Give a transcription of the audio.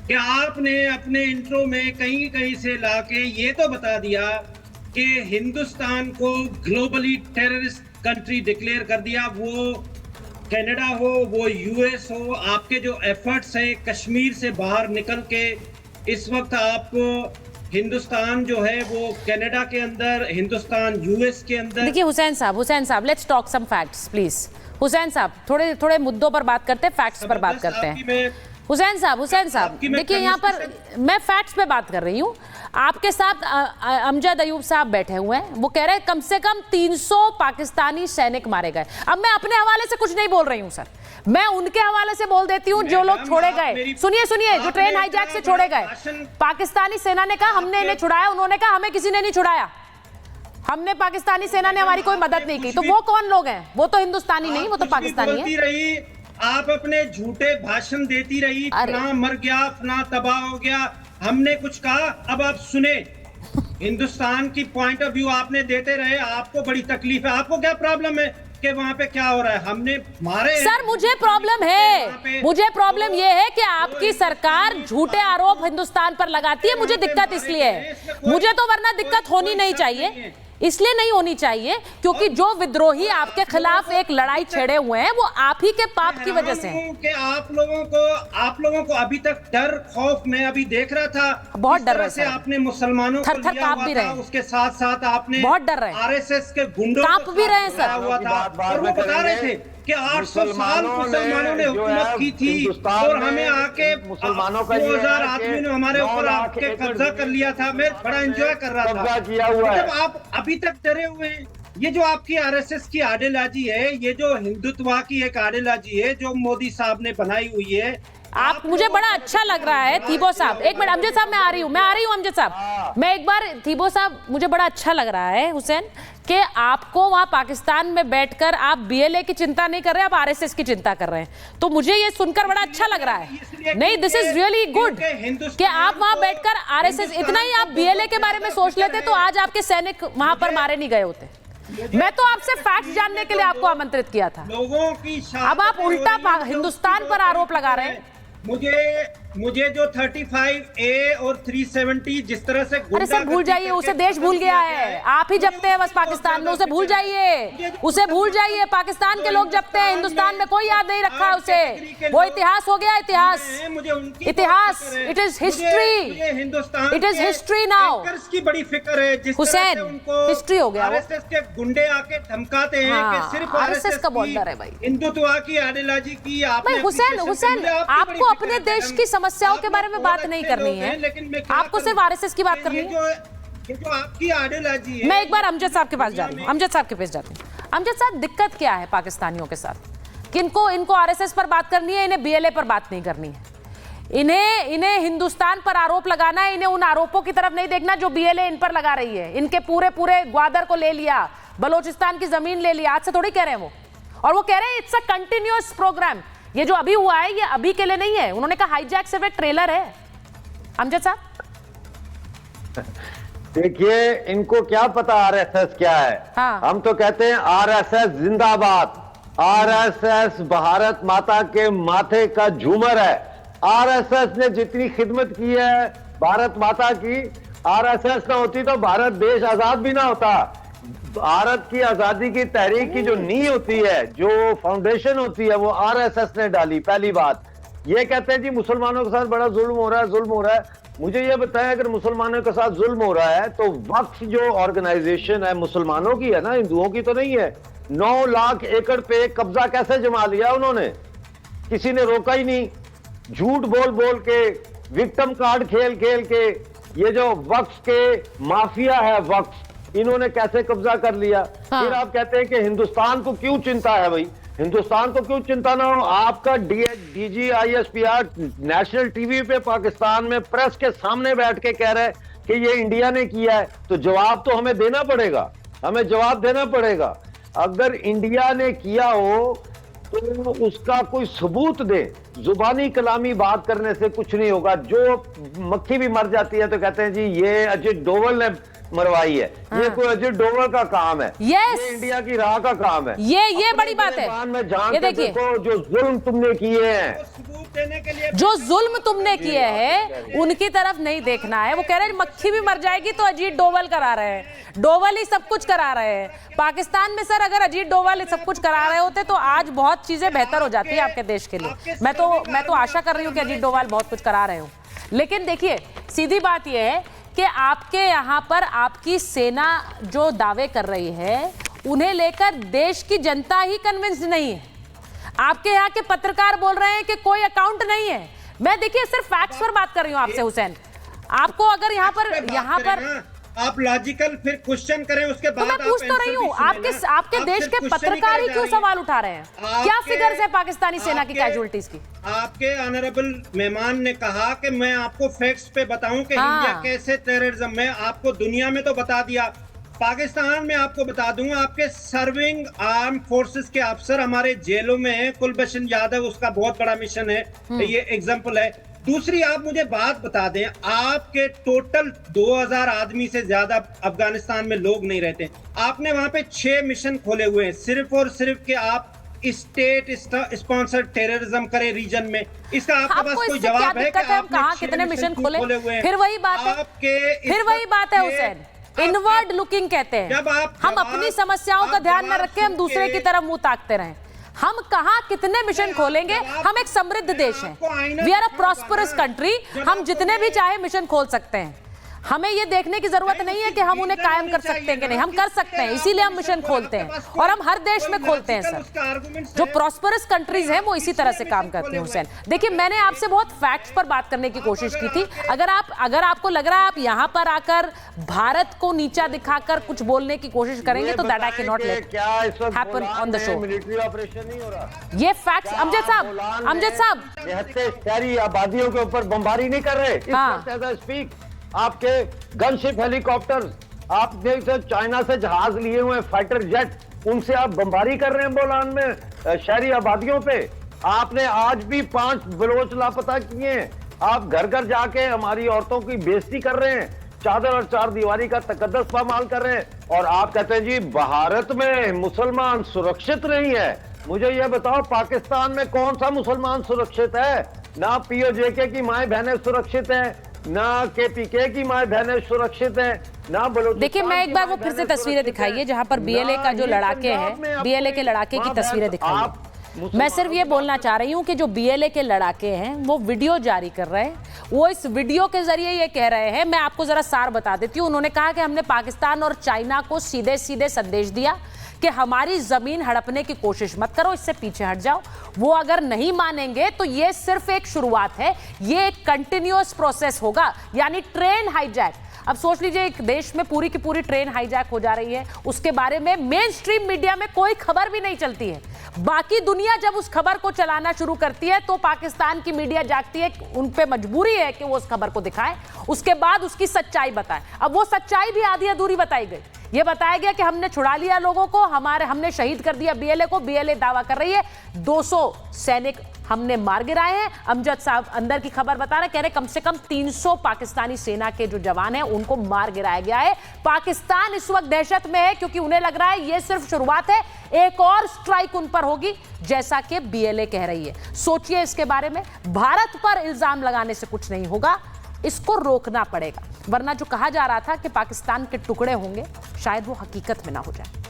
कि आपने अपने इंट्रो में कहीं कहीं से लाके ये तो बता दिया कि हिंदुस्तान को ग्लोबली टेररिस्ट कंट्री डिक्लेयर कर दिया। वो कनाडा हो, वो यूएस हो, आपके जो एफर्ट्स हैं कश्मीर से बाहर निकल के इस वक्त आप हिंदुस्तान जो है वो कनाडा के अंदर, हिंदुस्तान यूएस के अंदर। देखिए हुसैन साहब let's talk some facts please. Hussain साहब थोड़े थोड़े मुद्दों पर बात करते हैं, फैक्ट्स पर बात करते हैं। हुसैन साहब देखिए यहाँ पर मैं फैक्ट्स पे बात कर रही हूँ। आपके साथ अमजद अयूब साहब बैठे हुए हैं, वो कह रहे हैं कम से कम 300 पाकिस्तानी सैनिक मारे गए। अब मैं अपने हवाले से कुछ नहीं बोल रही हूँ सर, मैं उनके हवाले से बोल देती हूँ जो लोग छोड़े गए। सुनिए जो ट्रेन हाईजैक से छोड़े गए, पाकिस्तानी सेना ने कहा हमने इन्हें छुड़ाया, उन्होंने कहा हमें किसी ने नहीं छुड़ाया, हमने पाकिस्तानी सेना ने हमारी कोई मदद नहीं की। तो वो कौन लोग हैं? वो तो हिंदुस्तानी नहीं, वो तो पाकिस्तानी है। आप अपने झूठे भाषण देती रही, फलां मर गया, फलां तबाह हो गया, हमने कुछ कहा। अब आप सुने, हिंदुस्तान की पॉइंट ऑफ व्यू आपने देते रहे। आपको बड़ी तकलीफ है, आपको क्या प्रॉब्लम है कि वहां पे क्या हो रहा है? हमने मारे सर, मुझे प्रॉब्लम है, मुझे प्रॉब्लम यह है कि आपकी सरकार झूठे आरोप हिंदुस्तान पर लगाती है। मुझे दिक्कत इसलिए है, मुझे तो वरना दिक्कत होनी नहीं चाहिए, इसलिए नहीं होनी चाहिए क्योंकि जो विद्रोही आपके खिलाफ एक लड़ाई छेड़े हुए हैं वो आप ही के पाप की वजह से हैं। कि आप लोगों को अभी तक डर खौफ में अभी देख रहा था, बहुत डर रहे से आपने मुसलमानों को थर कांप भी रहे, उसके साथ साथ आपने बहुत डर रहे, आरएसएस के गुंडों कांप भी रहे सर। हुआ था और वो बता रहे थे कि 800 साल मुसलमानों ने हुकूमत की थी और हमें आके 2000 आदमी ने हमारे ऊपर आके कब्जा कर लिया था। मैं बड़ा एंजॉय कर रहा था। जब आप अभी तक डरे हुए हैं, ये जो आपकी आरएसएस की आइडियोलॉजी है, ये जो हिंदुत्व की एक आइडियोलॉजी है जो मोदी साहब ने बनाई हुई है, आप मुझे बड़ा अच्छा लग रहा है थीबो साहब। एक मिनट अमजद साहब, मैं आ रही हूँ अमजद साहब, मैं एक बार थीबो साहब, मुझे बड़ा अच्छा लग रहा है हुसैन कि आपको वहां पाकिस्तान में बैठकर आप बीएलए की चिंता नहीं कर रहे, आप आरएसएस की चिंता कर रहे हैं। तो मुझे ये सुनकर बड़ा अच्छा लग रहा है। नहीं, दिस इज रियली गुड कि आप वहां बैठकर आरएसएस, इतना ही आप बीएलए के बारे में सोच लेते तो आज आपके सैनिक वहां पर मारे नहीं गए होते। मैं तो आपसे फैक्ट्स जानने के लिए आपको आमंत्रित किया था, लोगों की अब आप उल्टा हिंदुस्तान पर आरोप लगा रहे हैं। मुझे जो 35A और 370 जिस तरह से, अरे सर भूल जाइए, उसे देश भूल गया है, आप ही जपते हैं बस पाकिस्तान में, उसे भूल जाइए, उसे भूल जाइए। पाकिस्तान के लोग जपते हैं, हिंदुस्तान में कोई याद नहीं रखा उसे, वो इतिहास हो गया, इतिहास, it is history, Hindustan it is history now. की बड़ी फिक्र है जिस हुसैन, हिस्ट्री हो गया। आरएसएस के गुंडे आके धमकाते हैं कि सिर्फ आरएसएस का बहुत डर है भाई, हिंदुत्व की आइडियोलॉजी की। आपने हुसैन आपको अपने देश की समस्याओं के बारे में बात नहीं करनी है, आपको सिर्फ आरएसएस की बात करनी है। ये जो आपकी आइडियोलॉजी है। मैं एक बार अमजद साहब के पास जा रही हूँ, अमजद साहब के पास जाती हूँ। अमजद साहब, दिक्कत क्या है पाकिस्तानियों के साथ कि इनको आरएसएस पर बात करनी है, इन्हें बीएलए पर बात नहीं करनी है, इन्हें हिंदुस्तान पर आरोप लगाना है, इन्हें उन आरोपों की तरफ नहीं देखना जो बीएलए इन पर लगा रही है। इनके पूरे ग्वादर को ले लिया, बलोचिस्तान की जमीन ले लिया, आज से थोड़ी कह रहे हैं वो, और वो कह रहे हैं इट्स अ कंटिन्यूअस प्रोग्राम। ये जो अभी हुआ है ये अभी के लिए नहीं है, उन्होंने कहा हाईजैक सिर्फ एक ट्रेलर है। अमजद साहब देखिए, इनको क्या पता आरएसएस क्या है। हाँ। हम तो कहते हैं आरएसएस जिंदाबाद, आरएसएस भारत माता के माथे का झूमर है। आरएसएस ने जितनी खिदमत की है भारत माता की, आरएसएस ना होती तो भारत देश आजाद भी ना होता। भारत की आजादी की तहरीक की जो नींव होती है, जो फाउंडेशन होती है, वो आरएसएस ने डाली। पहली बात ये कहते हैं जी मुसलमानों के साथ बड़ा जुल्म हो रहा है, मुझे ये बताएं अगर मुसलमानों के साथ जुल्म हो रहा है तो वक्फ जो ऑर्गेनाइजेशन है मुसलमानों की है ना, हिंदुओं की तो नहीं है। 9 लाख एकड़ पे कब्जा कैसे जमा लिया उन्होंने? किसी ने रोका ही नहीं। झूठ बोल बोल के, विक्टिम कार्ड खेल खेल के, ये जो वक्फ के माफिया है वक्फ, इन्होंने कैसे कब्जा कर लिया। हाँ। फिर आप कहते हैं कि हिंदुस्तान को क्यों चिंता है? भाई हिंदुस्तान को क्यों चिंता ना हो? आपका डीजी आईएसपीआर नेशनल टीवी पे पाकिस्तान में प्रेस के सामने बैठ के कह रहे हैं कि ये इंडिया ने किया है, तो जवाब तो हमें देना पड़ेगा, हमें जवाब देना पड़ेगा। अगर इंडिया ने किया हो तो उसका कोई सबूत दे। जुबानी कलामी बात करने से कुछ नहीं होगा। जो मक्खी भी मर जाती है तो कहते हैं जी ये अजय डोवल ने मरवाई है। ये कोई अजीत डोभाल का काम है, Yes. ये इंडिया की राह का काम है। ये बड़ी बात है। ये देखिए, जो जुल्म तुमने किए हैं, सबूत देने के लिए जो जुल्म तुमने किए हैं उनकी तरफ नहीं देखना है। वो कह रहे हैं मक्खी भी मर जाएगी तो अजीत डोभाल करा रहे हैं, डोभाल ही सब कुछ करा रहे हैं। पाकिस्तान में सर अगर अजीत डोभाल सब कुछ करा रहे होते तो आज बहुत चीजें बेहतर हो जाती है आपके देश के लिए। मैं तो आशा कर रही हूँ कि अजीत डोभाल बहुत कुछ करा रहे हो। लेकिन देखिए, सीधी बात यह है कि आपके यहाँ पर आपकी सेना जो दावे कर रही है उन्हें लेकर देश की जनता ही कन्विंस्ड नहीं है। आपके यहाँ के पत्रकार बोल रहे हैं कि कोई अकाउंट नहीं है। मैं देखिए सिर्फ फैक्ट्स पर बात कर रही हूँ आपसे हुसैन। आपको अगर यहाँ पर आप लॉजिकल फिर क्वेश्चन करें उसके बाद। तो मैं पूछ तो रही हूँ, आपके देश के पत्रकार ही क्यों सवाल उठा रहे हैं? क्या फिगर्स है पाकिस्तानी सेना की कैजुअल्टीज की? आपके ऑनरेबल मेहमान ने कहा कि मैं आपको फैक्ट्स पे बताऊं कि इंडिया कैसे टेररिज्म में, आपको दुनिया में तो बता दिया, पाकिस्तान में आपको बता दूं, आपके सर्विंग आर्म फोर्सेस के अफसर हमारे जेलों में हैं। कुलभूषण यादव, उसका बहुत बड़ा मिशन है, ये एग्जांपल है। दूसरी आप मुझे बात बता दें, आपके टोटल 2000 आदमी से ज्यादा अफगानिस्तान में लोग नहीं रहते। आपने वहां पे 6 मिशन खोले हुए हैं सिर्फ और सिर्फ कि आप स्टेट स्पॉन्सर्ड टेररिज्म करें रीजन में। इसका आपके पास कोई जवाब है कि आपने कहां कितने मिशन खोले हुए हैं? फिर वही बात है हुसैन, इनवर्ड लुकिंग कहते हैं। जब हम अपनी समस्याओं का ध्यान में रख के हम दूसरे की तरफ मुंह ताकते रहें। हम कहां कितने मिशन खोलेंगे? हम एक समृद्ध देश हैं, we are a prosperous country. हम जितने भी चाहे मिशन खोल सकते हैं। हमें ये देखने की जरूरत नहीं है कि हम उन्हें कायम कर सकते हैं कि नहीं, हम कर सकते हैं, इसीलिए हम मिशन खोलते हैं और हम हर देश में खोलते हैं सर। जो प्रॉस्परस कंट्रीज हैं वो इसी तरह से काम करती हैं हुसैन। देखिए, मैंने आपसे बहुत फैक्ट्स पर बात करने की कोशिश की थी। अगर आपको लग रहा है आप यहाँ पर आकर भारत को नीचा दिखाकर कुछ बोलने की कोशिश करेंगे तो that I can not let happen on the show. Military operation नहीं हो रहा, ये फैक्ट्स अमजद साहब शहरी आबादियों के ऊपर बमबारी नहीं कर रहे। स्पीक, आपके गनशिप हेलीकॉप्टर्स, आपने चाइना से जहाज लिए हुए फाइटर जेट, उनसे आप बमबारी कर रहे हैं बोलान में शहरी आबादियों पे। आपने आज भी 5 बलोच लापता किए हैं। आप घर घर जाके हमारी औरतों की बेइज्जती कर रहे हैं, चादर और चार दीवारी का तकद्दस पामाल कर रहे हैं। और आप कहते हैं जी भारत में मुसलमान सुरक्षित नहीं है। मुझे यह बताओ, पाकिस्तान में कौन सा मुसलमान सुरक्षित है? ना पीओजेके की माए बहनें सुरक्षित है, ना केपीके की माए बहनें सुरक्षित है, ना बलूचिस्तान। देखिए, मैं एक बार वो फिर से तस्वीरें दिखाइए जहां पर बीएलए का जो लड़ाके हैं, बीएलए के लड़ाके की तस्वीरें दिखाइए। मैं सिर्फ ये बोलना चाह रही हूं कि जो बीएलए के लड़ाके हैं वो वीडियो जारी कर रहे हैं। वो इस वीडियो के जरिए ये कह रहे हैं, मैं आपको जरा सार बता देती हूँ। उन्होंने कहा कि हमने पाकिस्तान और चाइना को सीधे सीधे संदेश दिया कि हमारी जमीन हड़पने की कोशिश मत करो, इससे पीछे हट जाओ। वो अगर नहीं मानेंगे तो ये सिर्फ एक शुरुआत है, ये एक कंटिन्यूअस प्रोसेस होगा, यानी ट्रेन हाईजैक। अब सोच लीजिए, एक देश में पूरी की पूरी ट्रेन हाईजैक हो जा रही है, उसके बारे में मेन स्ट्रीम मीडिया में कोई खबर भी नहीं चलती है। बाकी दुनिया जब उस खबर को चलाना शुरू करती है तो पाकिस्तान की मीडिया जागती है, उन पे मजबूरी है कि वो उस खबर को दिखाएं, उसके बाद उसकी सच्चाई बताएं। अब वो सच्चाई भी आधी अधूरी बताई गई। ये बताया गया कि हमने छुड़ा लिया लोगों को, हमने शहीद कर दिया बीएलए को। बीएलए दावा कर रही है 200 सैनिक हमने मार गिराए हैं। अमजद साहब अंदर की खबर बता रहे, कह रहे कम से कम 300 पाकिस्तानी सेना के जो जवान हैं उनको मार गिराया गया है। पाकिस्तान इस वक्त दहशत में है क्योंकि उन्हें लग रहा है ये सिर्फ शुरुआत है, एक और स्ट्राइक उन पर होगी, जैसा कि बीएलए कह रही है। सोचिए इसके बारे में। भारत पर इल्जाम लगाने से कुछ नहीं होगा, इसको रोकना पड़ेगा, वरना जो कहा जा रहा था कि पाकिस्तान के टुकड़े होंगे शायद वो हकीकत में ना हो जाए।